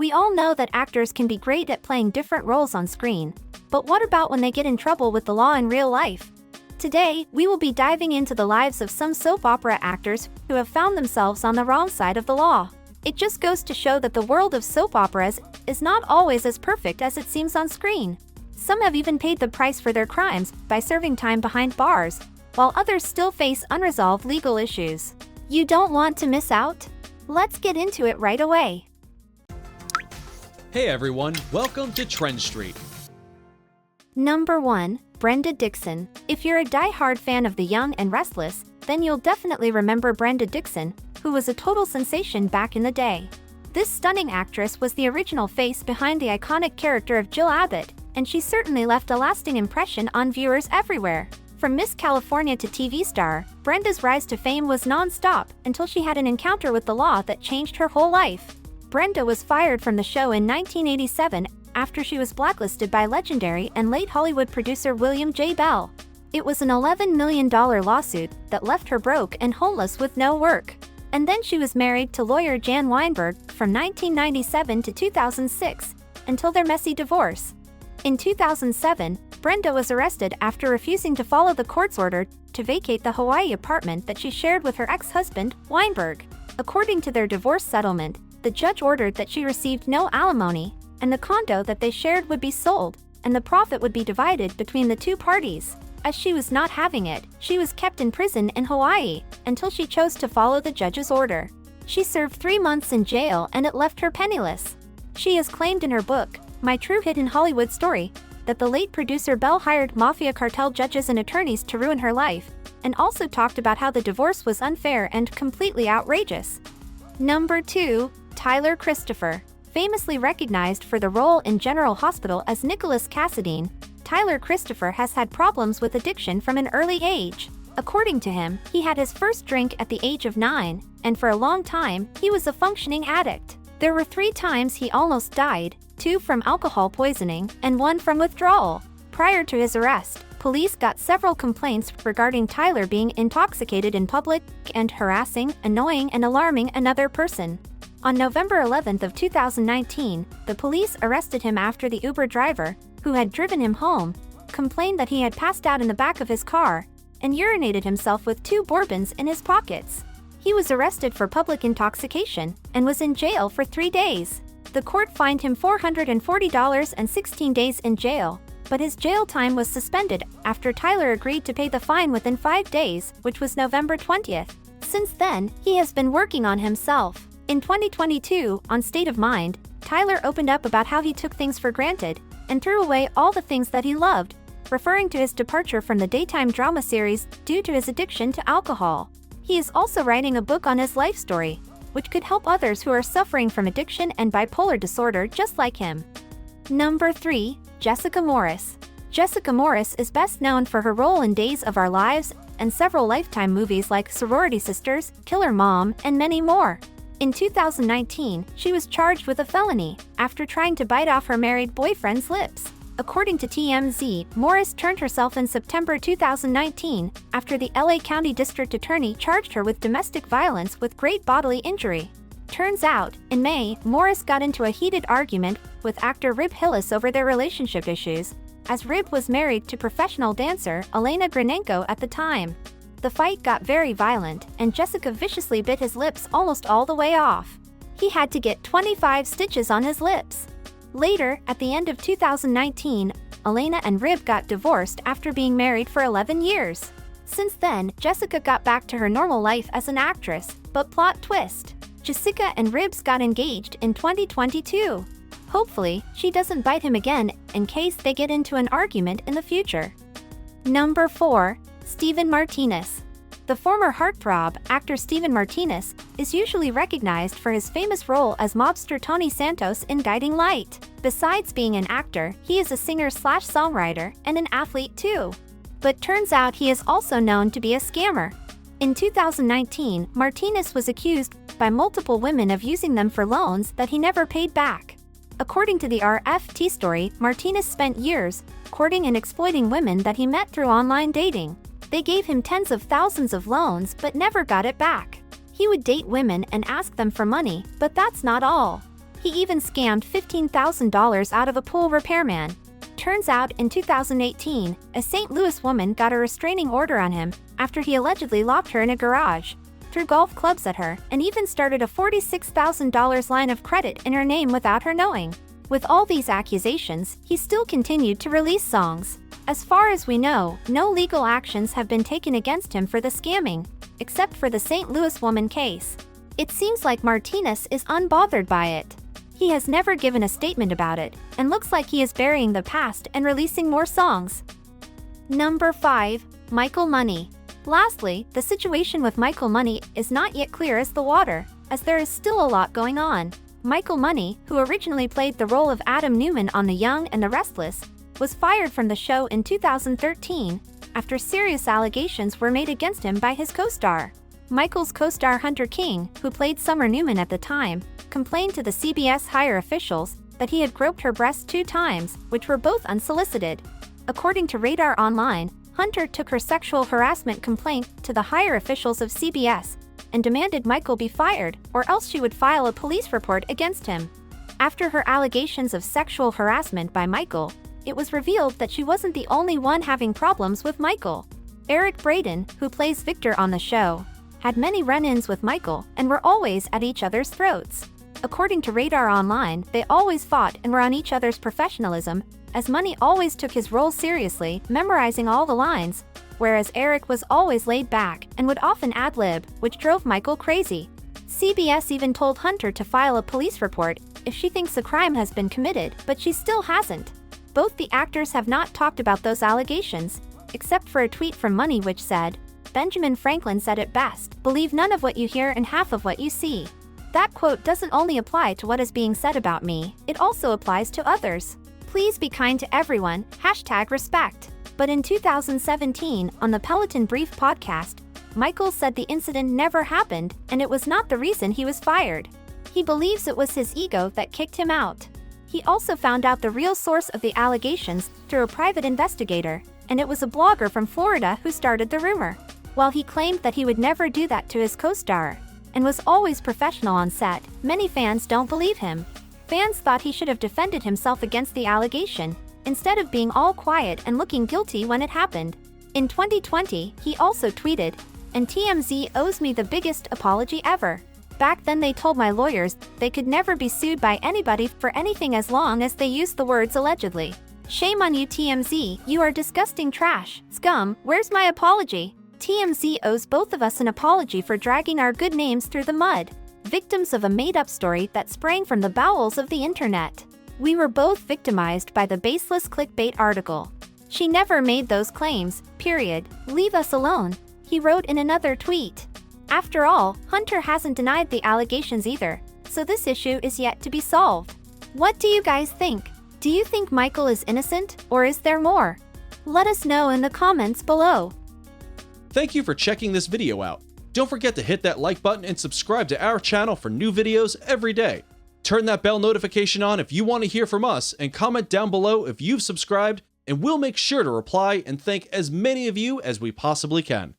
We all know that actors can be great at playing different roles on screen. But what about when they get in trouble with the law in real life? Today, we will be diving into the lives of some soap opera actors who have found themselves on the wrong side of the law. It just goes to show that the world of soap operas is not always as perfect as it seems on screen. Some have even paid the price for their crimes by serving time behind bars, while others still face unresolved legal issues. You don't want to miss out? Let's get into it right away. Hey everyone, welcome to TrendStreet. Number 1. Brenda Dickson. If you're a die-hard fan of The Young and Restless, then you'll definitely remember Brenda Dickson, who was a total sensation back in the day. This stunning actress was the original face behind the iconic character of Jill Abbott, and she certainly left a lasting impression on viewers everywhere. From Miss California to TV star, Brenda's rise to fame was non-stop until she had an encounter with the law that changed her whole life. Brenda was fired from the show in 1987 after she was blacklisted by legendary and late Hollywood producer William J. Bell. It was an $11 million lawsuit that left her broke and homeless with no work. And then she was married to lawyer Jan Weinberg from 1997 to 2006, until their messy divorce. In 2007, Brenda was arrested after refusing to follow the court's order to vacate the Hawaii apartment that she shared with her ex-husband, Weinberg. According to their divorce settlement, the judge ordered that she received no alimony, and the condo that they shared would be sold, and the profit would be divided between the two parties. As she was not having it, she was kept in prison in Hawaii until she chose to follow the judge's order. She served 3 months in jail and it left her penniless. She has claimed in her book, My True Hidden Hollywood Story, that the late producer Bell hired mafia cartel judges and attorneys to ruin her life, and also talked about how the divorce was unfair and completely outrageous. Number 2. Tyler Christopher. Famously recognized for the role in General Hospital as Nicholas Cassadine, Tyler Christopher has had problems with addiction from an early age. According to him, he had his first drink at the age of 9, and for a long time, he was a functioning addict. There were 3 times he almost died, 2 from alcohol poisoning and 1 from withdrawal. Prior to his arrest, police got several complaints regarding Tyler being intoxicated in public and harassing, annoying, and alarming another person. On November 11th of 2019, the police arrested him after the Uber driver, who had driven him home, complained that he had passed out in the back of his car and urinated himself with 2 bourbons in his pockets. He was arrested for public intoxication and was in jail for 3 days. The court fined him $440 and 16 days in jail, but his jail time was suspended after Tyler agreed to pay the fine within 5 days, which was November 20th. Since then, he has been working on himself. In 2022, on State of Mind, Tyler opened up about how he took things for granted and threw away all the things that he loved, referring to his departure from the daytime drama series due to his addiction to alcohol. He is also writing a book on his life story, which could help others who are suffering from addiction and bipolar disorder just like him. Number 3. Jessica Morris. Jessica Morris is best known for her role in Days of Our Lives and several Lifetime movies like Sorority Sisters, Killer Mom, and many more. In 2019, she was charged with a felony after trying to bite off her married boyfriend's lips. According to TMZ, Morris turned herself in September 2019 after the LA County District Attorney charged her with domestic violence with great bodily injury. Turns out, in May, Morris got into a heated argument with actor Rib Hillis over their relationship issues, as Rib was married to professional dancer Elena Granenko at the time. The fight got very violent, and Jessica viciously bit his lips almost all the way off. He had to get 25 stitches on his lips. Later, at the end of 2019, Elena and Rib got divorced after being married for 11 years. Since then, Jessica got back to her normal life as an actress, but plot twist. Jessica and Ribs got engaged in 2022. Hopefully, she doesn't bite him again in case they get into an argument in the future. Number 4. Steven Martinez. The former heartthrob actor Steven Martinez is usually recognized for his famous role as mobster Tony Santos in Guiding Light. Besides being an actor, he is a singer/songwriter and an athlete too. But turns out he is also known to be a scammer. In 2019, Martinez was accused by multiple women of using them for loans that he never paid back. According to the RFT story, Martinez spent years courting and exploiting women that he met through online dating. They gave him tens of thousands of loans but never got it back. He would date women and ask them for money, but that's not all. He even scammed $15,000 out of a pool repairman. Turns out, in 2018, a St. Louis woman got a restraining order on him after he allegedly locked her in a garage, threw golf clubs at her, and even started a $46,000 line of credit in her name without her knowing. With all these accusations, he still continued to release songs. As far as we know, no legal actions have been taken against him for the scamming, except for the St. Louis woman case. It seems like Martinez is unbothered by it. He has never given a statement about it, and looks like he is burying the past and releasing more songs. Number 5. Michael Muhney. Lastly, the situation with Michael Muhney is not yet clear as the water, as there is still a lot going on. Michael Muhney, who originally played the role of Adam Newman on The Young and the Restless, was fired from the show in 2013 after serious allegations were made against him by his co-star. Michael's co-star Hunter King, who played Summer Newman at the time, complained to the CBS higher officials that he had groped her breasts 2 times, which were both unsolicited. According to Radar Online, Hunter took her sexual harassment complaint to the higher officials of CBS and demanded Michael be fired, or else she would file a police report against him. After her allegations of sexual harassment by Michael, it was revealed that she wasn't the only one having problems with Michael. Eric Braeden, who plays Victor on the show, had many run-ins with Michael and were always at each other's throats. According to Radar Online, they always fought and were on each other's professionalism, as Muhney always took his role seriously, memorizing all the lines, whereas Eric was always laid back and would often ad-lib, which drove Michael crazy. CBS even told Hunter to file a police report if she thinks a crime has been committed, but she still hasn't. Both the actors have not talked about those allegations, except for a tweet from Muhney which said, "Benjamin Franklin said it best, believe none of what you hear and half of what you see." That quote doesn't only apply to what is being said about me, it also applies to others. Please be kind to everyone, #respect. But in 2017, on the Peloton Brief podcast, Michael said the incident never happened and it was not the reason he was fired. He believes it was his ego that kicked him out. He also found out the real source of the allegations through a private investigator, and it was a blogger from Florida who started the rumor. While he claimed that he would never do that to his co-star and was always professional on set, many fans don't believe him. Fans thought he should have defended himself against the allegation, instead of being all quiet and looking guilty when it happened. In 2020, he also tweeted, "And TMZ owes me the biggest apology ever. Back then they told my lawyers they could never be sued by anybody for anything as long as they used the words allegedly. Shame on you TMZ, you are disgusting trash, scum, where's my apology? TMZ owes both of us an apology for dragging our good names through the mud, victims of a made-up story that sprang from the bowels of the internet. We were both victimized by the baseless clickbait article. She never made those claims, period. Leave us alone," he wrote in another tweet. After all, Hunter hasn't denied the allegations either, so this issue is yet to be solved. What do you guys think? Do you think Michael is innocent, or is there more? Let us know in the comments below. Thank you for checking this video out. Don't forget to hit that like button and subscribe to our channel for new videos every day. Turn that bell notification on if you want to hear from us, and comment down below if you've subscribed, and we'll make sure to reply and thank as many of you as we possibly can.